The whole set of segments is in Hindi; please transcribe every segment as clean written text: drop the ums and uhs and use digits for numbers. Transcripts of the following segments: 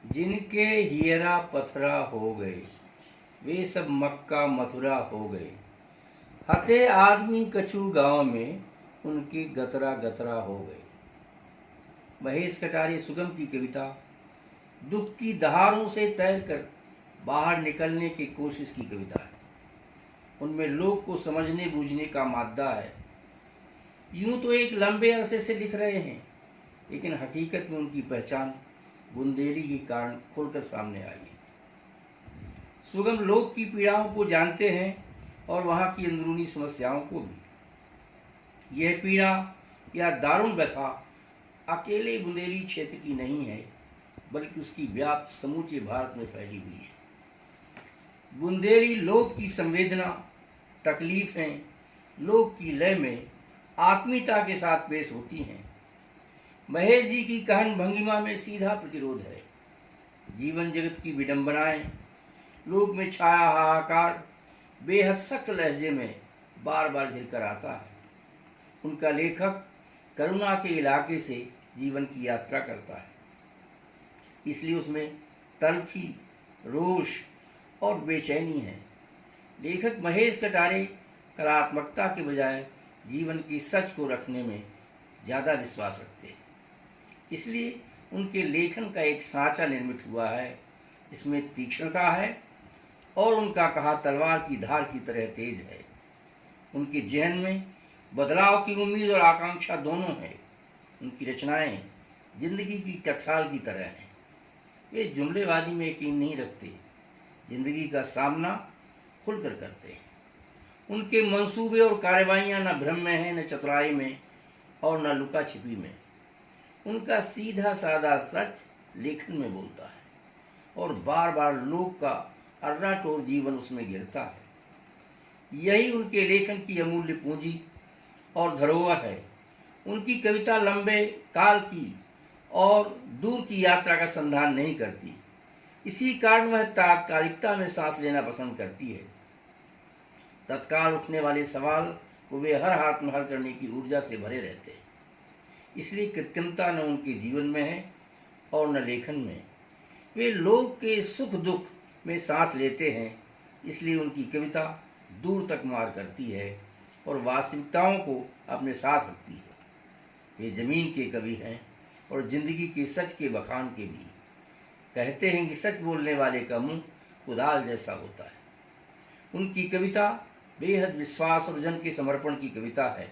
जिनके हियरा पथरा हो गए, वे सब मक्का मथुरा हो गए। हते आदमी कछु गांव में, उनकी गतरा गतरा हो गए। महेश कटारे सुगम की कविता दुख की दहारों से तैर कर बाहर निकलने की कोशिश की कविता है। उनमें लोक को समझने बूझने का मादा है। यूं तो एक लंबे अरसे से लिख रहे हैं, लेकिन हकीकत में उनकी पहचान बुंदेली के कारण खुलकर सामने आई है। सुगम लोक की पीड़ाओं को जानते हैं और वहां की अंदरूनी समस्याओं को भी। यह पीड़ा या दारुण व्यथा अकेले बुंदेली क्षेत्र की नहीं है, बल्कि उसकी व्याप्त समूचे भारत में फैली हुई है। बुंदेली लोक की संवेदना, तकलीफें लोक की लय में आत्मीयता के साथ पेश होती हैं। महेश जी की कहन भंगिमा में सीधा प्रतिरोध है। जीवन जगत की विडंबनाएं, लोक में छाया हाहाकार बेहद सख्त लहजे में बार बार झिलकर आता है। उनका लेखक करुणा के इलाके से जीवन की यात्रा करता है, इसलिए उसमें तलखी, रोष और बेचैनी है। लेखक महेश कटारे कलात्मकता के बजाय जीवन की सच को रखने में ज़्यादा विश्वास रखते हैं। इसलिए उनके लेखन का एक सांचा निर्मित हुआ है, इसमें तीक्ष्णता है और उनका कहा तलवार की धार की तरह तेज है। उनके जहन में बदलाव की उम्मीद और आकांक्षा दोनों है। उनकी रचनाएं जिंदगी की टकसाल की तरह हैं। वे जुमलेबाजी में यकीन नहीं रखते, जिंदगी का सामना खुलकर करते हैं। उनके मंसूबे और कार्रवाइयां न भ्रम में हैं, न चतुराई में और न लुका छिपी में। उनका सीधा साधा सच लेखन में बोलता है और बार बार लोक का अर्राटोर जीवन उसमें गिरता है। यही उनके लेखन की अमूल्य पूंजी और धरोहर है। उनकी कविता लंबे काल की और दूर की यात्रा का संधान नहीं करती। इसी कारण वह तात्कालिकता में सांस लेना पसंद करती है। तत्काल उठने वाले सवाल को वे हर हाथ में हल करने की ऊर्जा से भरे रहते हैं। इसलिए कृत्रिमता न उनके जीवन में है और न लेखन में। वे लोग के सुख दुख में सांस लेते हैं, इसलिए उनकी कविता दूर तक मार करती है और वास्तविकताओं को अपने साथ रखती है। वे जमीन के कवि हैं और जिंदगी के सच के बखान के भी। कहते हैं कि सच बोलने वाले का मुंह कुदाल जैसा होता है। उनकी कविता बेहद विश्वास और जन के समर्पण की कविता है।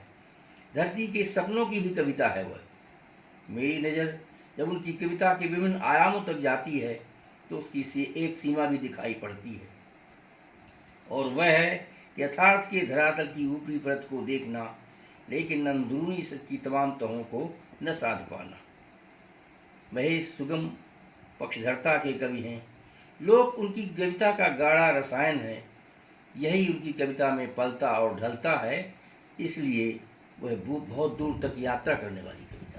धरती के सपनों की भी कविता है वह। मेरी नज़र जब उनकी कविता के विभिन्न आयामों तक जाती है तो उसकी एक सीमा भी दिखाई पड़ती है, और वह है यथार्थ के धरातल की ऊपरी परत को देखना, लेकिन अंदरूनी सच की तमाम तहों को न साध पाना। महेश सुगम पक्षधरता के कवि हैं। लोक उनकी कविता का गाढ़ा रसायन है। यही उनकी कविता में पलता और ढलता है, इसलिए वह बहुत दूर तक यात्रा करने वाली कविता।